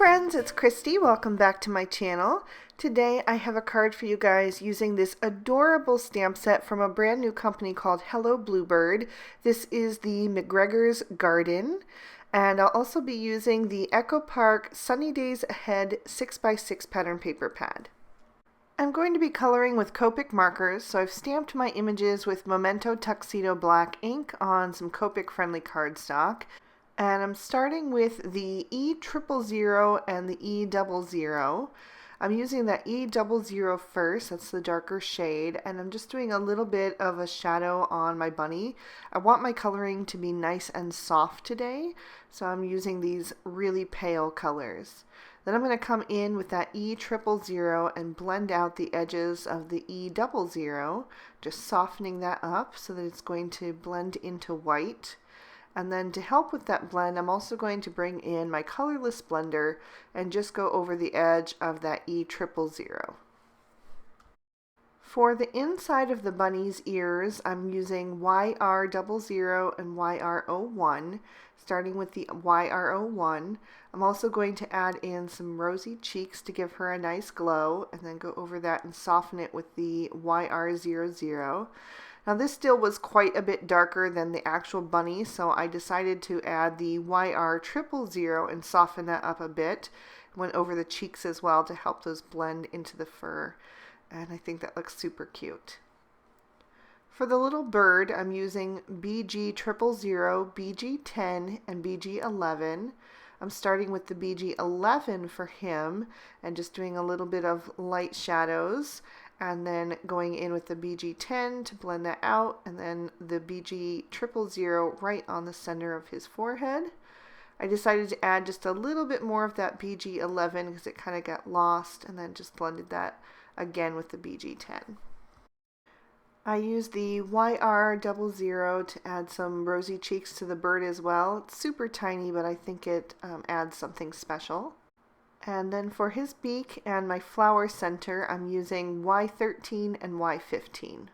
friends, it's Christy. Welcome back to my channel. Today I have a card for you guys using this adorable stamp set from a brand new company called Hello Bluebird. This is the McGregor's Garden, and I'll also be using the Echo Park Sunny Days Ahead 6x6 pattern paper pad. I'm going to be coloring with Copic markers, so I've stamped my images with Memento Tuxedo black ink on some Copic friendly cardstock. And I'm starting with the E000 and the E00. I'm using that E00 first, that's the darker shade, and I'm just doing a little bit of a shadow on my bunny. I want my coloring to be nice and soft today, so I'm using these really pale colors. Then I'm going to come in with that E000 and blend out the edges of the E00, just softening that up so that it's going to blend into white. And then to help with that blend, I'm also going to bring in my colorless blender and just go over the edge of that E000. For the inside of the bunny's ears, I'm using YR00 and YR01, starting with the YR01. I'm also going to add in some rosy cheeks to give her a nice glow, and then go over that and soften it with the YR00. Now this still was quite a bit darker than the actual bunny, so I decided to add the YR000 and soften that up a bit. Went over the cheeks as well to help those blend into the fur, and I think that looks super cute. For the little bird, I'm using BG000, BG10, and BG11. I'm starting with the BG11 for him and just doing a little bit of light shadows, and then going in with the BG10 to blend that out, and then the BG000 right on the center of his forehead. I decided to add just a little bit more of that BG11 because it kind of got lost, and then just blended that again with the BG10. I used the YR00 to add some rosy cheeks to the bird as well. It's super tiny, but I think it adds something special. And then for his beak and my flower center, I'm using Y13 and Y15.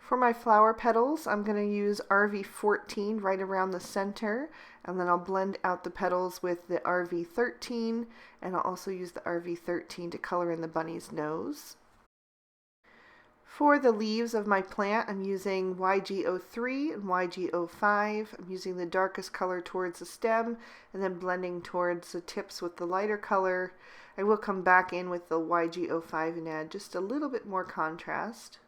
For my flower petals, I'm going to use RV14 right around the center, and then I'll blend out the petals with the RV13, and I'll also use the RV13 to color in the bunny's nose. For the leaves of my plant, I'm using YG03 and YG05. I'm using the darkest color towards the stem and then blending towards the tips with the lighter color. I will come back in with the YG05 and add just a little bit more contrast.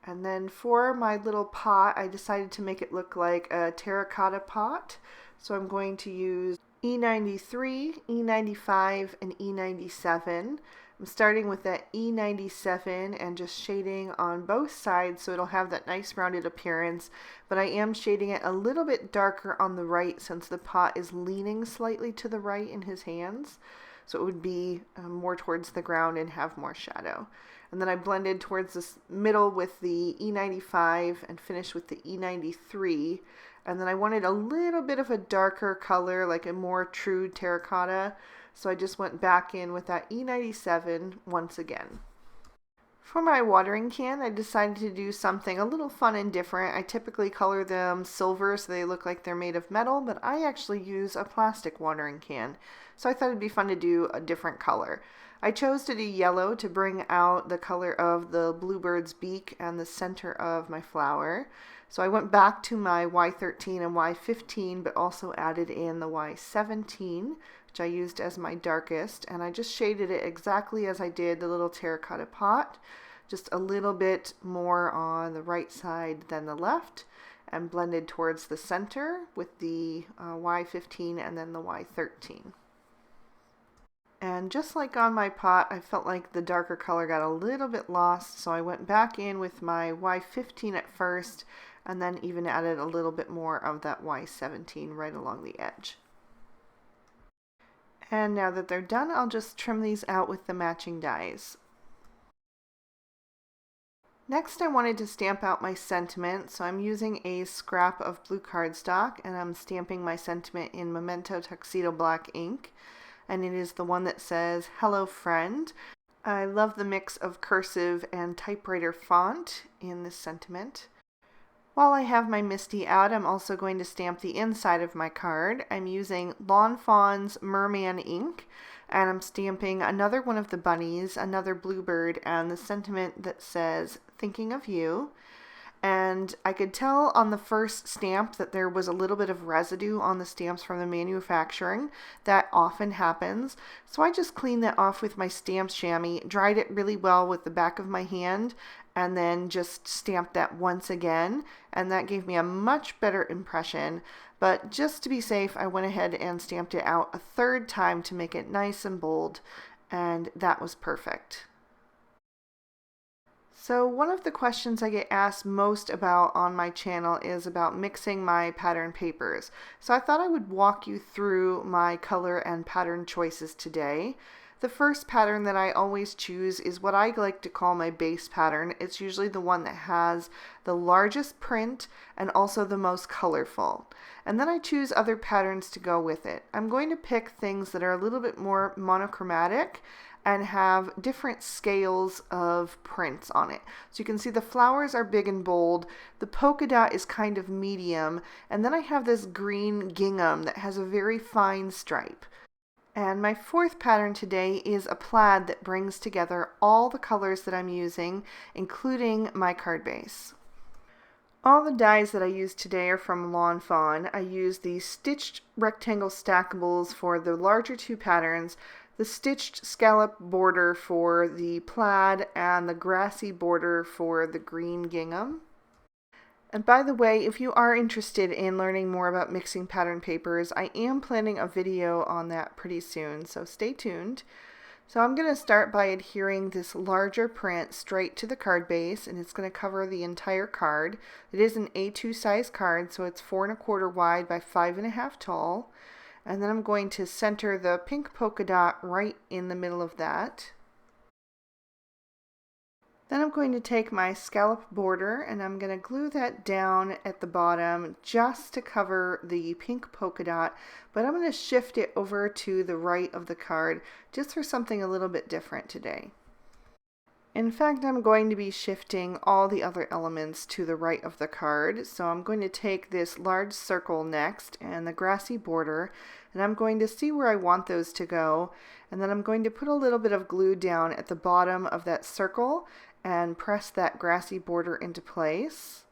And then for my little pot, I decided to make it look like a terracotta pot. So I'm going to use E93, E95, and E97. I'm starting with that E97 and just shading on both sides so it'll have that nice rounded appearance, but I am shading it a little bit darker on the right since the pot is leaning slightly to the right in his hands, so it would be more towards the ground and have more shadow. And then I blended towards the middle with the E95 and finished with the E93, and then I wanted a little bit of a darker color, like a more true terracotta, so I just went back in with that E97 once again. For my watering can, I decided to do something a little fun and different. I typically color them silver so they look like they're made of metal, but I actually use a plastic watering can, so I thought it'd be fun to do a different color. I chose to do yellow to bring out the color of the bluebird's beak and the center of my flower. So I went back to my Y13 and Y15, but also added in the Y17, which I used as my darkest, and I just shaded it exactly as I did the little terracotta pot, just a little bit more on the right side than the left, and blended towards the center with the Y15 and then the Y13. And just like on my pot, I felt like the darker color got a little bit lost, so I went back in with my Y15 at first, and then even added a little bit more of that Y17 right along the edge. And now that they're done, I'll just trim these out with the matching dies. Next, I wanted to stamp out my sentiment, so I'm using a scrap of blue cardstock, and I'm stamping my sentiment in Memento Tuxedo black ink, and it is the one that says, "Hello Friend." I love the mix of cursive and typewriter font in this sentiment. While I have my Misty out, I'm also going to stamp the inside of my card. I'm using Lawn Fawn's Merman ink, and I'm stamping another one of the bunnies, another bluebird, and the sentiment that says, "Thinking of you." And I could tell on the first stamp that there was a little bit of residue on the stamps from the manufacturing. That often happens. So I just cleaned that off with my stamp chamois, dried it really well with the back of my hand, and then just stamped that once again. And that gave me a much better impression. But just to be safe, I went ahead and stamped it out a third time to make it nice and bold. And that was perfect. So one of the questions I get asked most about on my channel is about mixing my pattern papers. So I thought I would walk you through my color and pattern choices today. The first pattern that I always choose is what I like to call my base pattern. It's usually the one that has the largest print and also the most colorful. And then I choose other patterns to go with it. I'm going to pick things that are a little bit more monochromatic and have different scales of prints on it. So you can see the flowers are big and bold, the polka dot is kind of medium, and then I have this green gingham that has a very fine stripe. And my fourth pattern today is a plaid that brings together all the colors that I'm using, including my card base. All the dies that I used today are from Lawn Fawn. I used the stitched rectangle stackables for the larger two patterns, the stitched scallop border for the plaid, and the grassy border for the green gingham. And by the way, if you are interested in learning more about mixing pattern papers, I am planning a video on that pretty soon, so stay tuned. So I'm going to start by adhering this larger print straight to the card base, and it's going to cover the entire card. It is an A2 size card, so it's 4 1/4 wide by 5 1/2 tall. And then I'm going to center the pink polka dot right in the middle of that. Then I'm going to take my scallop border and I'm going to glue that down at the bottom just to cover the pink polka dot, but I'm going to shift it over to the right of the card just for something a little bit different today. In fact, I'm going to be shifting all the other elements to the right of the card. So I'm going to take this large circle next and the grassy border, and I'm going to see where I want those to go. And then I'm going to put a little bit of glue down at the bottom of that circle and press that grassy border into place.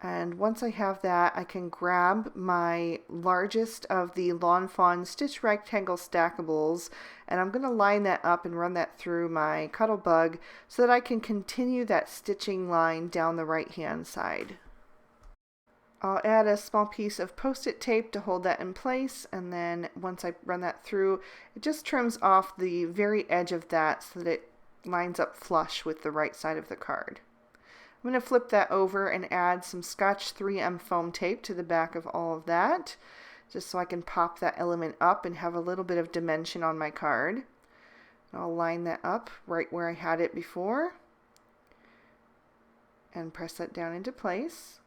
And once I have that, I can grab my largest of the Lawn Fawn stitch rectangle stackables, and I'm going to line that up and run that through my Cuddle Bug so that I can continue that stitching line down the right hand side. I'll add a small piece of post-it tape to hold that in place, and then once I run that through, it just trims off the very edge of that so that it lines up flush with the right side of the card. I'm going to flip that over and add some Scotch 3M foam tape to the back of all of that, just so I can pop that element up and have a little bit of dimension on my card. I'll line that up right where I had it before and press that down into place.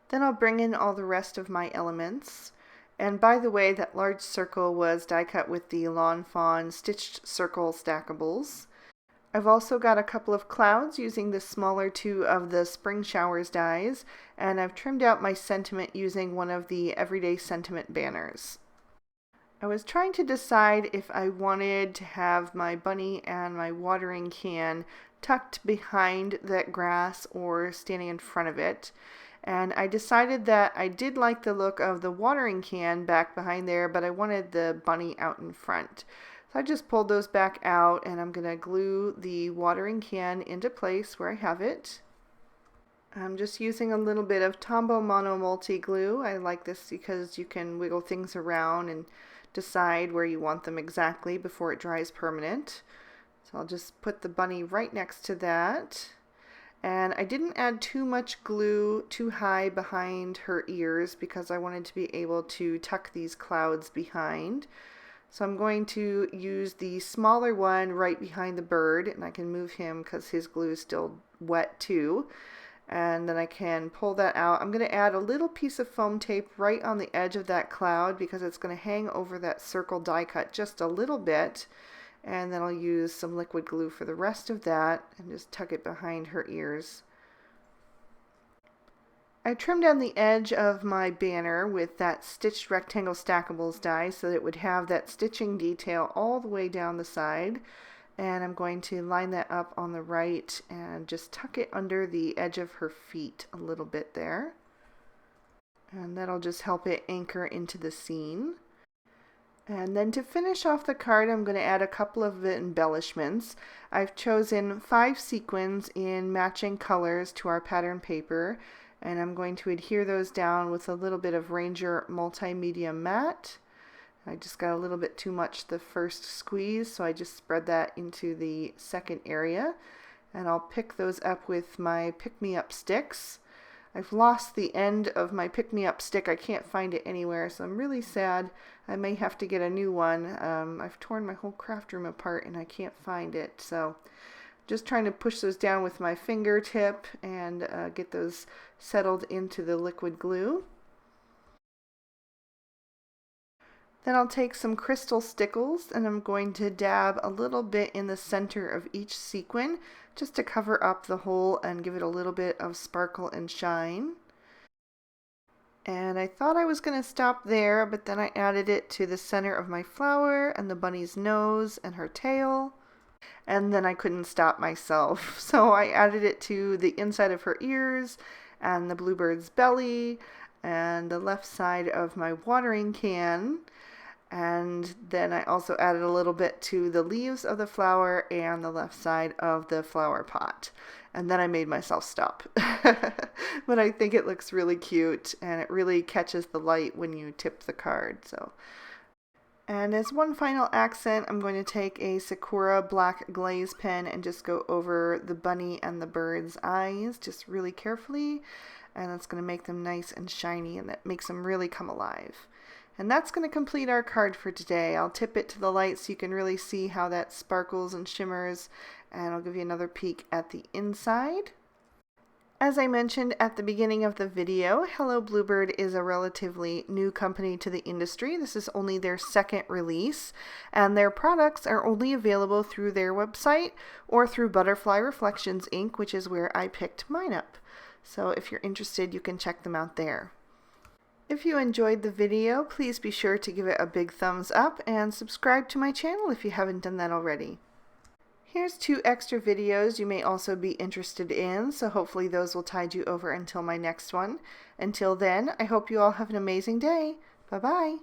Then I'll bring in all the rest of my elements. And by the way, that large circle was die cut with the Lawn Fawn stitched circle stackables. I've also got a couple of clouds using the smaller two of the Spring Showers dies, and I've trimmed out my sentiment using one of the Everyday Sentiment banners. I was trying to decide if I wanted to have my bunny and my watering can tucked behind that grass or standing in front of it. And I decided that I did like the look of the watering can back behind there, but I wanted the bunny out in front. So I just pulled those back out, and I'm going to glue the watering can into place where I have it. I'm just using a little bit of Tombow Mono Multi Glue. I like this because you can wiggle things around and decide where you want them exactly before it dries permanent. So I'll just put the bunny right next to that. And I didn't add too much glue too high behind her ears because I wanted to be able to tuck these clouds behind. So I'm going to use the smaller one right behind the bird, and I can move him because his glue is still wet too. And then I can pull that out. I'm going to add a little piece of foam tape right on the edge of that cloud because it's going to hang over that circle die cut just a little bit. And then I'll use some liquid glue for the rest of that and just tuck it behind her ears. I trimmed down the edge of my banner with that stitched rectangle stackables die so that it would have that stitching detail all the way down the side. And I'm going to line that up on the right and just tuck it under the edge of her feet a little bit there. And that'll just help it anchor into the scene. And then to finish off the card, I'm going to add a couple of embellishments. I've chosen 5 sequins in matching colors to our pattern paper, and I'm going to adhere those down with a little bit of Ranger Multimedia Matte. I just got a little bit too much the first squeeze, so I just spread that into the second area. And I'll pick those up with my pick-me-up sticks. I've lost the end of my pick-me-up stick. I can't find it anywhere, so I'm really sad. I may have to get a new one. I've torn my whole craft room apart and I can't find it. So just trying to push those down with my fingertip and get those settled into the liquid glue. Then I'll take some crystal stickles and I'm going to dab a little bit in the center of each sequin just to cover up the hole and give it a little bit of sparkle and shine. And I thought I was going to stop there, but then I added it to the center of my flower and the bunny's nose and her tail. And then I couldn't stop myself. So I added it to the inside of her ears and the bluebird's belly and the left side of my watering can. And then I also added a little bit to the leaves of the flower and the left side of the flower pot. And then I made myself stop. But I think it looks really cute and it really catches the light when you tip the card. And as one final accent, I'm going to take a Sakura black glaze pen and just go over the bunny and the bird's eyes just really carefully. And that's going to make them nice and shiny, and that makes them really come alive. And that's going to complete our card for today. I'll tip it to the light so you can really see how that sparkles and shimmers, and I'll give you another peek at the inside. As I mentioned at the beginning of the video, Hello Bluebird is a relatively new company to the industry. This is only their second release, and their products are only available through their website or through Butterfly Reflections Inc., which is where I picked mine up. So if you're interested, you can check them out there. If you enjoyed the video, please be sure to give it a big thumbs up and subscribe to my channel if you haven't done that already. Here's 2 extra videos you may also be interested in, so hopefully those will tide you over until my next one. Until then, I hope you all have an amazing day. Bye-bye.